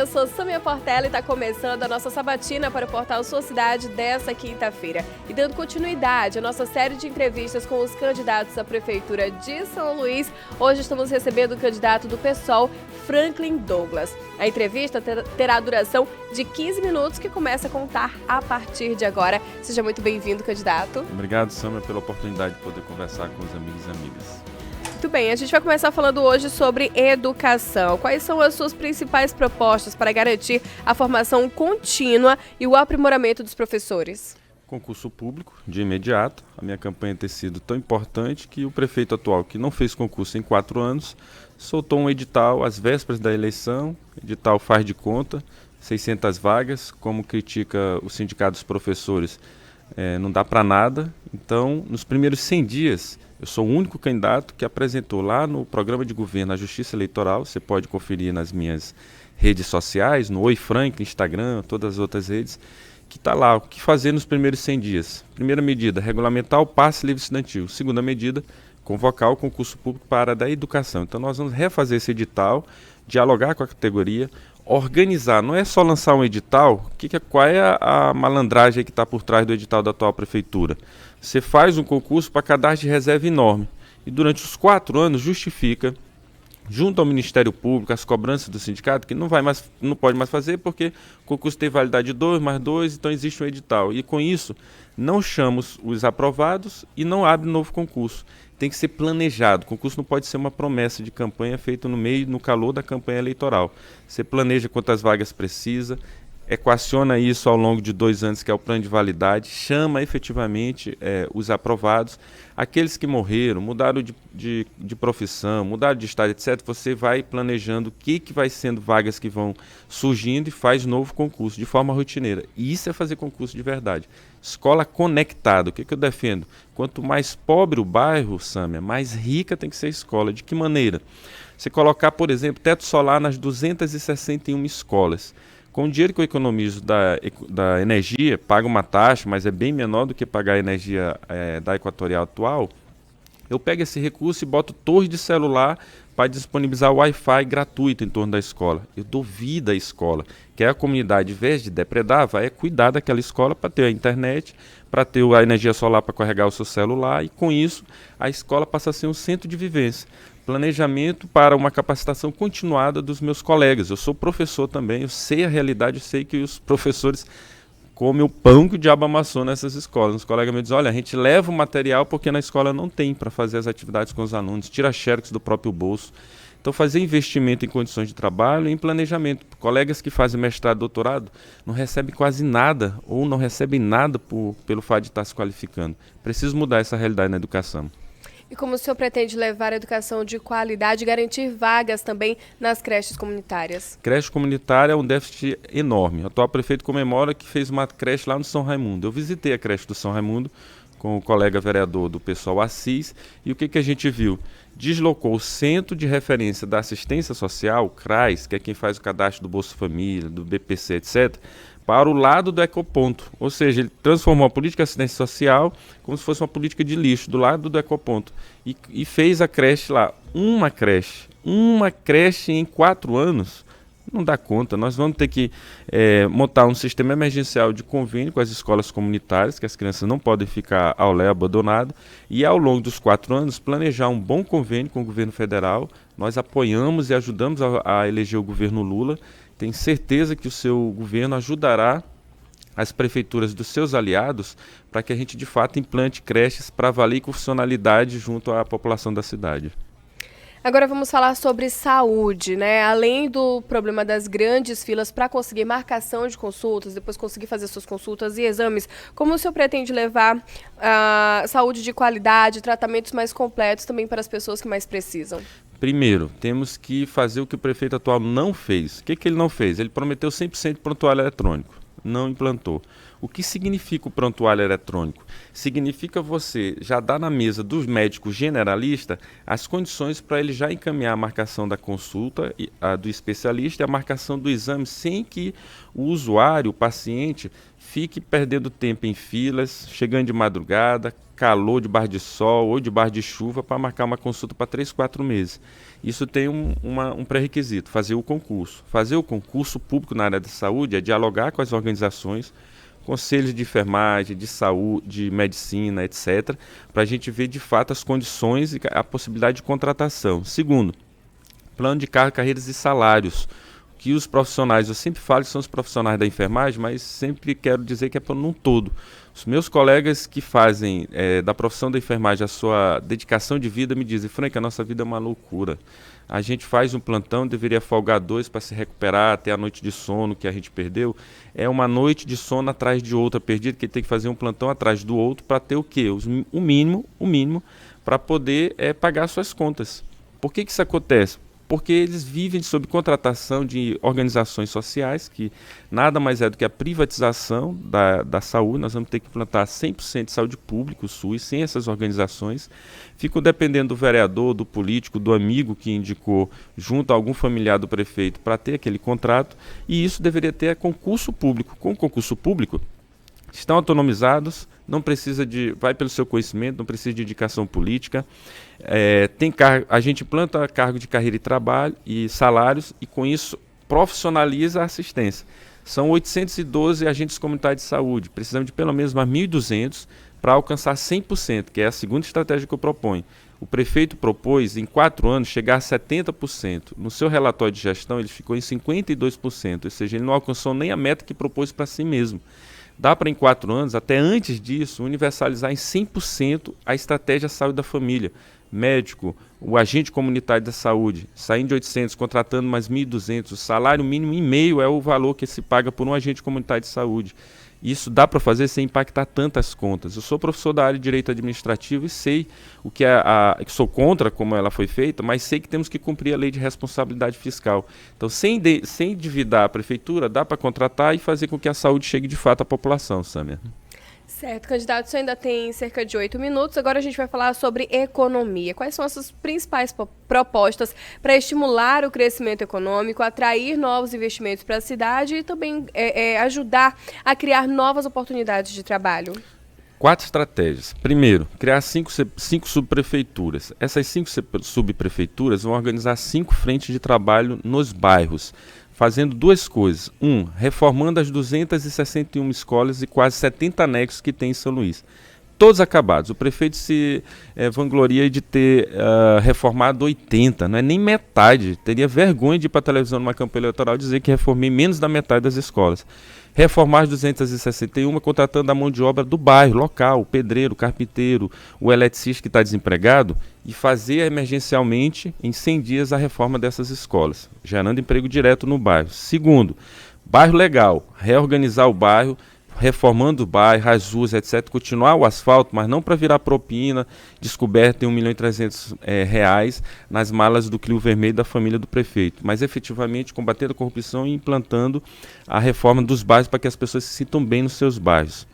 eu sou Samia Portela e está começando a nossa sabatina para o portal Sua Cidade desta quinta-feira. E dando continuidade à nossa série de entrevistas com os candidatos à Prefeitura de São Luís, hoje estamos recebendo o candidato do PSOL, Franklin Douglas. A entrevista terá duração de 15 minutos, que começa a contar a partir de agora. Seja muito bem-vindo, candidato. Obrigado, Samia, pela oportunidade de poder conversar com os amigos e amigas. Muito bem, a gente vai começar falando hoje sobre educação. Quais são as suas principais propostas para garantir a formação contínua e o aprimoramento dos professores? Concurso público, de imediato. A minha campanha tem sido tão importante que o prefeito atual, que não fez concurso em 4 anos, soltou um edital às vésperas da eleição. O edital faz de conta, 600 vagas, como critica o sindicato dos professores, não dá para nada. Então, nos primeiros 100 dias, eu sou o único candidato que apresentou lá no programa de governo a Justiça Eleitoral. Você pode conferir nas minhas redes sociais, no Oi Franklin, Instagram, todas as outras redes, que está lá o que fazer nos primeiros 100 dias. Primeira medida, regulamentar o passe livre estudantil. Segunda medida, convocar o concurso público para a área da educação. Então nós vamos refazer esse edital, dialogar com a categoria, organizar. Não é só lançar um edital. Qual é a malandragem que está por trás do edital da atual prefeitura? Você faz um concurso para cadastro de reserva enorme e durante os 4 anos justifica, junto ao Ministério Público, as cobranças do sindicato, que não pode mais fazer porque o concurso tem validade de 2 mais 2, então existe um edital. E com isso, não chama os aprovados e não abre novo concurso. Tem que ser planejado. O concurso não pode ser uma promessa de campanha feita no calor da campanha eleitoral. Você planeja quantas vagas precisa, equaciona isso ao longo de 2 anos, que é o plano de validade, chama efetivamente os aprovados. Aqueles que morreram, mudaram de profissão, mudaram de estado, etc., você vai planejando o que vai sendo vagas que vão surgindo e faz novo concurso de forma rotineira. E isso é fazer concurso de verdade. Escola conectada, o que eu defendo? Quanto mais pobre o bairro, Samia, mais rica tem que ser a escola. De que maneira? Você colocar, por exemplo, teto solar nas 261 escolas. Com o dinheiro que eu economizo da energia, pago uma taxa, mas é bem menor do que pagar a energia da Equatorial atual, eu pego esse recurso e boto torre de celular para disponibilizar o Wi-Fi gratuito em torno da escola. Eu dou vida à escola, que é a comunidade, em vez de depredar, vai cuidar daquela escola para ter a internet, para ter a energia solar para carregar o seu celular, e com isso a escola passa a ser um centro de vivência. Planejamento para uma capacitação continuada dos meus colegas. Eu sou professor também, eu sei a realidade, eu sei que os professores comem o pão que o diabo amassou nessas escolas. Os colegas me dizem, olha, a gente leva o material porque na escola não tem para fazer as atividades com os alunos, tira xerox do próprio bolso. Então fazer investimento em condições de trabalho e em planejamento. Colegas que fazem mestrado e doutorado não recebem quase nada ou não recebem nada pelo fato de estar se qualificando. Preciso mudar essa realidade na educação. E como o senhor pretende levar a educação de qualidade e garantir vagas também nas creches comunitárias? Creche comunitária é um déficit enorme. O atual prefeito comemora que fez uma creche lá no São Raimundo. Eu visitei a creche do São Raimundo com o colega vereador do PSOL, Assis, e o que a gente viu? Deslocou o Centro de Referência da Assistência Social, CRAS, que é quem faz o cadastro do Bolsa Família, do BPC, etc., para o lado do ecoponto, ou seja, ele transformou a política de assistência social como se fosse uma política de lixo, do lado do ecoponto, e fez a creche lá. Uma creche em 4 anos, não dá conta. Nós vamos ter que montar um sistema emergencial de convênio com as escolas comunitárias, que as crianças não podem ficar ao léu abandonado, e ao longo dos 4 anos planejar um bom convênio com o governo federal. Nós apoiamos e ajudamos a eleger o governo Lula. Tenho certeza que o seu governo ajudará as prefeituras dos seus aliados para que a gente de fato implante creches para valer com funcionalidade junto à população da cidade. Agora vamos falar sobre saúde, né? Além do problema das grandes filas para conseguir marcação de consultas, depois conseguir fazer suas consultas e exames, como o senhor pretende levar saúde de qualidade, tratamentos mais completos também para as pessoas que mais precisam? Primeiro, temos que fazer o que o prefeito atual não fez. O que ele não fez? Ele prometeu 100% de prontuário eletrônico, não implantou. O que significa o prontuário eletrônico? Significa você já dar na mesa do médico generalista as condições para ele já encaminhar a marcação da consulta do especialista e a marcação do exame sem que o usuário, o paciente, fique perdendo tempo em filas, chegando de madrugada, calor, debaixo de sol ou debaixo de chuva para marcar uma consulta para 3, 4 meses. Isso tem um pré-requisito, fazer o concurso. Fazer o concurso público na área da saúde é dialogar com as organizações, conselhos de enfermagem, de saúde, de medicina, etc., para a gente ver de fato as condições e a possibilidade de contratação. Segundo, plano de carreiras e salários, que os profissionais, eu sempre falo que são os profissionais da enfermagem, mas sempre quero dizer que é para num todo. Os meus colegas que fazem da profissão da enfermagem a sua dedicação de vida me dizem: Frank, a nossa vida é uma loucura. A gente faz um plantão, deveria folgar 2 para se recuperar, até a noite de sono que a gente perdeu. É uma noite de sono atrás de outra perdida, que tem que fazer um plantão atrás do outro para ter o quê? O mínimo para poder pagar suas contas. Por que isso acontece? Porque eles vivem sob contratação de organizações sociais, que nada mais é do que a privatização da saúde. Nós vamos ter que implantar 100% de saúde pública, o SUS, sem essas organizações. Ficam dependendo do vereador, do político, do amigo que indicou, junto a algum familiar do prefeito, para ter aquele contrato. E isso deveria ter concurso público. Com concurso público, estão autonomizados, não precisa vai pelo seu conhecimento, não precisa de indicação política. A gente planta cargo de carreira e trabalho e salários e com isso profissionaliza a assistência. São 812 agentes comunitários de saúde, precisamos de pelo menos mais 1.200 para alcançar 100%, que é a segunda estratégia que eu proponho. O prefeito propôs em 4 anos chegar a 70%. No seu relatório de gestão ele ficou em 52%, ou seja, ele não alcançou nem a meta que propôs para si mesmo. Dá para em 4 anos, até antes disso, universalizar em 100% a estratégia saúde da família. Médico, o agente comunitário da saúde, saindo de 800, contratando mais 1.200, o salário mínimo em meio é o valor que se paga por um agente comunitário de saúde. Isso dá para fazer sem impactar tantas contas. Eu sou professor da área de Direito Administrativo e sei o que sou contra como ela foi feita, mas sei que temos que cumprir a lei de responsabilidade fiscal. Então, sem endividar a prefeitura, dá para contratar e fazer com que a saúde chegue de fato à população, Sâmia. Certo, candidato, você ainda tem cerca de 8 minutos. Agora a gente vai falar sobre economia. Quais são as suas principais propostas para estimular o crescimento econômico, atrair novos investimentos para a cidade e também ajudar a criar novas oportunidades de trabalho? 4 estratégias. Primeiro, criar 5 subprefeituras. Essas 5 subprefeituras vão organizar 5 frentes de trabalho nos bairros, fazendo 2 coisas. Reformando as 261 escolas e quase 70 anexos que tem em São Luís. Todos acabados. O prefeito se vangloria de ter reformado 80, não é nem metade. Teria vergonha de ir para a televisão numa campanha eleitoral dizer que reformei menos da metade das escolas. Reformar as 261, contratando a mão de obra do bairro, local, o pedreiro, o carpinteiro, o eletricista que está desempregado, e fazer emergencialmente, em 100 dias, a reforma dessas escolas, gerando emprego direto no bairro. Segundo, bairro legal, reorganizar o bairro, reformando o bairro, as ruas, etc. Continuar o asfalto, mas não para virar propina, descoberta em R$1.300.000 nas malas do Clio Vermelho da família do prefeito, mas efetivamente combatendo a corrupção e implantando a reforma dos bairros para que as pessoas se sintam bem nos seus bairros.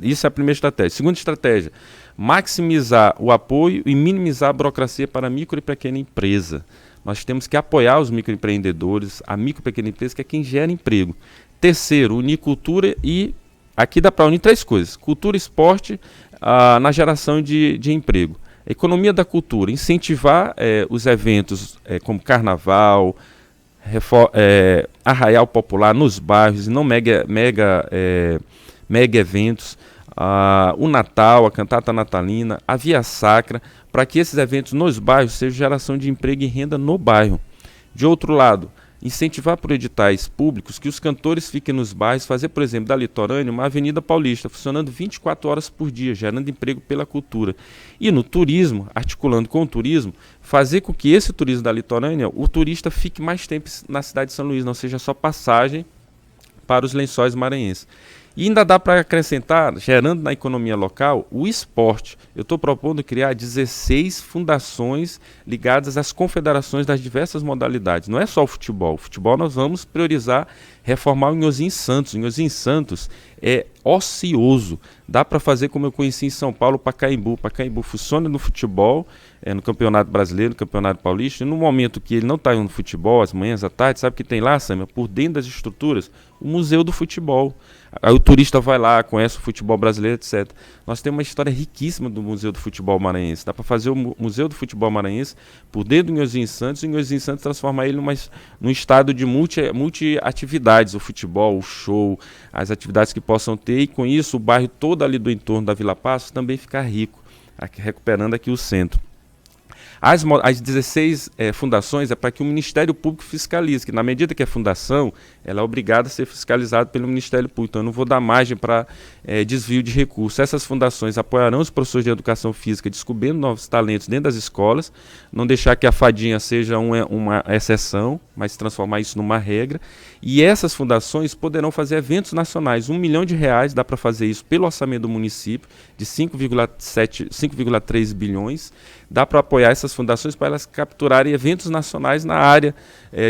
Isso é a primeira estratégia. Segunda estratégia, maximizar o apoio e minimizar a burocracia para a micro e pequena empresa. Nós temos que apoiar os microempreendedores, a micro e pequena empresa, que é quem gera emprego. Terceiro, unir cultura e aqui dá para unir 3 coisas: cultura e esporte na geração de emprego. A economia da cultura, incentivar os eventos como carnaval, arraial popular nos bairros e não mega eventos, o Natal, a cantata natalina, a Via Sacra, para que esses eventos nos bairros sejam geração de emprego e renda no bairro. De outro lado, incentivar por editais públicos que os cantores fiquem nos bairros, fazer, por exemplo, da Litorânea uma avenida paulista, funcionando 24 horas por dia, gerando emprego pela cultura. E no turismo, articulando com o turismo, fazer com que esse turismo da Litorânea, o turista fique mais tempo na cidade de São Luís, não seja só passagem para os Lençóis Maranhenses. E ainda dá para acrescentar, gerando na economia local, o esporte. Eu estou propondo criar 16 fundações ligadas às confederações das diversas modalidades. Não é só o futebol. O futebol nós vamos priorizar reformar o Nhozinho Santos. O Nhozinho Santos é ocioso. Dá para fazer como eu conheci em São Paulo, o Pacaembu. O Pacaembu funciona no futebol, no Campeonato Brasileiro, no Campeonato Paulista. E no momento que ele não está no futebol, às manhãs, à tarde, sabe o que tem lá, Samia? Por dentro das estruturas, o Museu do Futebol. Aí o turista vai lá, conhece o futebol brasileiro, etc. Nós temos uma história riquíssima do Museu do Futebol Maranhense. Dá para fazer o Museu do Futebol Maranhense por dentro do Nhozinho Santos, e o Nhozinho Santos transformar ele num estado de multi-atividades, o futebol, o show, as atividades que possam ter, e com isso o bairro todo ali do entorno da Vila Passos também ficar rico, recuperando aqui o centro. As 16 fundações é para que o Ministério Público fiscalize, que na medida que é fundação, ela é obrigada a ser fiscalizada pelo Ministério Público. Então eu não vou dar margem para desvio de recursos. Essas fundações apoiarão os professores de educação física, descobrindo novos talentos dentro das escolas, não deixar que a fadinha seja uma exceção, mas transformar isso numa regra. E essas fundações poderão fazer eventos nacionais. R$1 milhão dá para fazer isso pelo orçamento do município, de 5,3 bilhões. Dá para apoiar essas fundações para elas capturarem eventos nacionais na área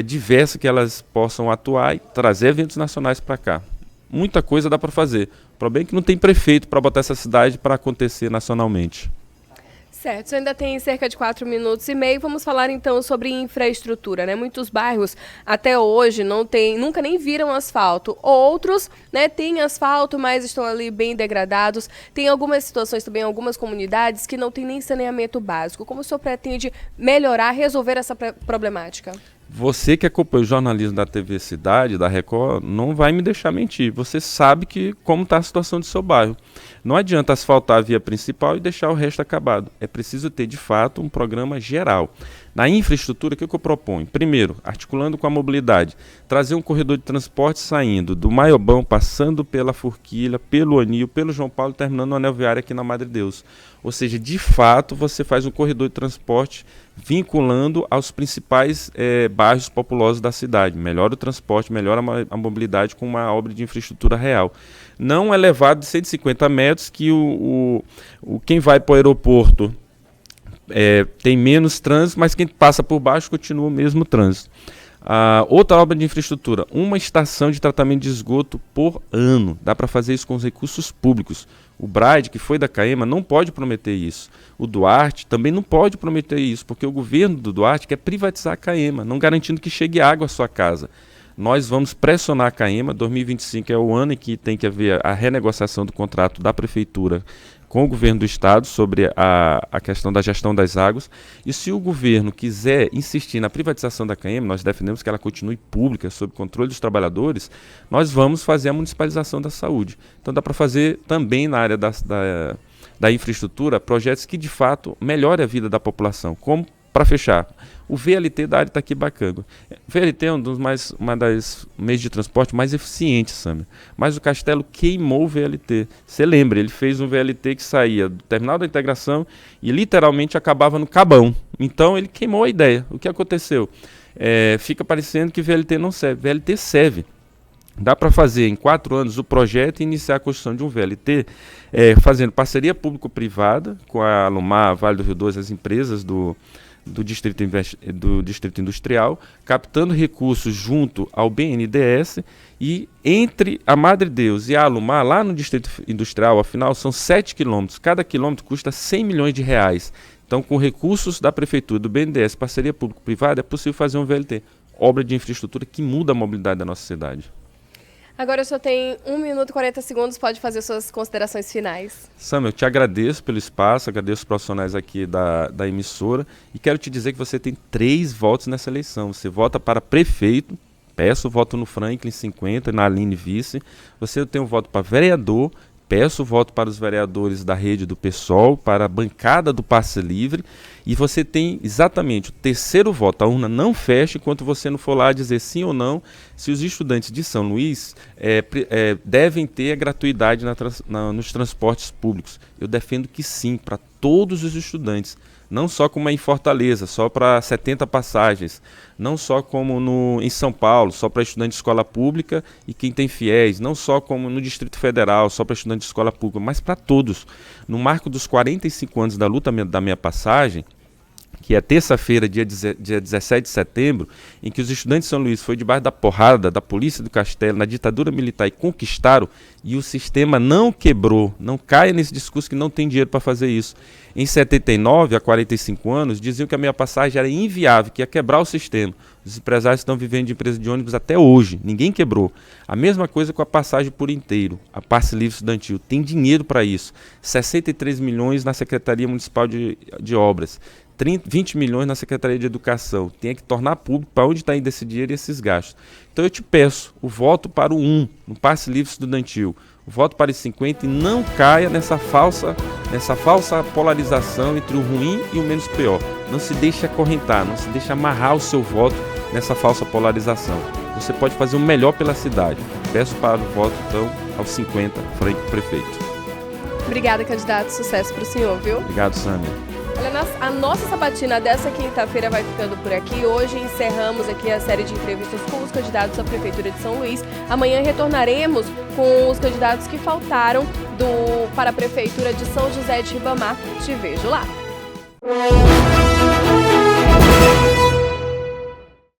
diversa que elas possam atuar e trazer eventos nacionais para cá. Muita coisa dá para fazer. O problema é que não tem prefeito para botar essa cidade para acontecer nacionalmente. Certo, você ainda tem cerca de 4 minutos e meio. Vamos falar então sobre infraestrutura, né? Muitos bairros até hoje nunca nem viram asfalto. Outros, né, têm asfalto, mas estão ali bem degradados. Tem algumas situações também, algumas comunidades que não têm nem saneamento básico. Como o senhor pretende melhorar, resolver essa problemática? Você que acompanha o jornalismo da TV Cidade, da Record, não vai me deixar mentir. Você sabe como está a situação do seu bairro. Não adianta asfaltar a via principal e deixar o resto acabado. É preciso ter, de fato, um programa geral. Na infraestrutura, o que eu proponho? Primeiro, articulando com a mobilidade, trazer um corredor de transporte saindo do Maiobão, passando pela Forquilha, pelo Anil, pelo João Paulo, terminando no Anel Viário aqui na Madre Deus. Ou seja, de fato, você faz um corredor de transporte vinculando aos principais bairros populosos da cidade. Melhora o transporte, melhora a mobilidade com uma obra de infraestrutura real. Não elevado de 150 metros, que quem vai para o aeroporto tem menos trânsito, mas quem passa por baixo continua o mesmo trânsito. Outra obra de infraestrutura, uma estação de tratamento de esgoto por ano. Dá para fazer isso com os recursos públicos. O Brade, que foi da Caema, não pode prometer isso. O Duarte também não pode prometer isso, porque o governo do Duarte quer privatizar a Caema, não garantindo que chegue água à sua casa. Nós vamos pressionar a Caema. 2025 é o ano em que tem que haver a renegociação do contrato da prefeitura com o governo do estado sobre a questão da gestão das águas. E se o governo quiser insistir na privatização da Caema, nós defendemos que ela continue pública, sob controle dos trabalhadores, nós vamos fazer a municipalização da saúde. Então dá para fazer também na área da infraestrutura projetos que de fato melhorem a vida da população, como, para fechar, o VLT da área Itaquibacanga. O VLT é uma das meios de transporte mais eficientes, Samia. Mas o Castelo queimou o VLT. Você lembra, ele fez um VLT que saía do terminal da integração e literalmente acabava no Cabão. Então ele queimou a ideia. O que aconteceu? Fica parecendo que VLT não serve. VLT serve. Dá para fazer em 4 anos o projeto e iniciar a construção de um VLT, fazendo parceria público-privada com a Alumar, Vale do Rio Doce, as empresas do Distrito Industrial, captando recursos junto ao BNDES, e entre a Madre Deus e a Alumar, lá no Distrito Industrial, afinal, são 7 quilômetros. Cada quilômetro custa R$100 milhões. Então, com recursos da Prefeitura, do BNDES, parceria público-privada, é possível fazer um VLT, obra de infraestrutura que muda a mobilidade da nossa cidade. Agora o senhor tem 1 minuto e 40 segundos, pode fazer suas considerações finais. Sam, eu te agradeço pelo espaço, agradeço os profissionais aqui da emissora e quero te dizer que você tem 3 votos nessa eleição. Você vota para prefeito, peço voto no Franklin 50, na Aline vice. Você tem um voto para vereador, peço voto para os vereadores da rede do PSOL, para a bancada do Passe Livre, e você tem exatamente o 3º voto. A urna não fecha enquanto você não for lá dizer sim ou não se os estudantes de São Luís devem ter a gratuidade nos transportes públicos. Eu defendo que sim, para todos os estudantes. não só como é em Fortaleza, só para 70 passagens, não só como em São Paulo, só para estudante de escola pública e quem tem fiéis, não só como no Distrito Federal, só para estudante de escola pública, mas para todos. No marco dos 45 anos da luta da minha passagem, que é terça-feira, dia 17 de setembro, em que os estudantes de São Luís foram debaixo da porrada da polícia do Castelo, na ditadura militar, e conquistaram, e o sistema não quebrou. Não caia nesse discurso que não tem dinheiro para fazer isso. Em 79, há 45 anos, diziam que a minha passagem era inviável, que ia quebrar o sistema. Os empresários estão vivendo de empresa de ônibus até hoje, ninguém quebrou. A mesma coisa com a passagem por inteiro, a passe livre estudantil. Tem dinheiro para isso. 63 milhões na Secretaria Municipal de Obras. 20 milhões na Secretaria de Educação. Tem que tornar público para onde está indo esse dinheiro e esses gastos. Então eu te peço o voto para o 1, no passe livre estudantil. O voto para os 50 e não caia nessa falsa polarização entre o ruim e o menos pior. Não se deixe acorrentar, não se deixe amarrar o seu voto nessa falsa polarização. Você pode fazer o melhor pela cidade. Peço para o voto, então, aos 50, Frank Prefeito. Obrigada, candidato. Sucesso para o senhor, viu? Obrigado, Sâmia. Olha, a nossa sabatina dessa quinta-feira vai ficando por aqui. Hoje encerramos aqui a série de entrevistas com os candidatos à Prefeitura de São Luís. Amanhã retornaremos com os candidatos que faltaram para a Prefeitura de São José de Ribamar. Te vejo lá.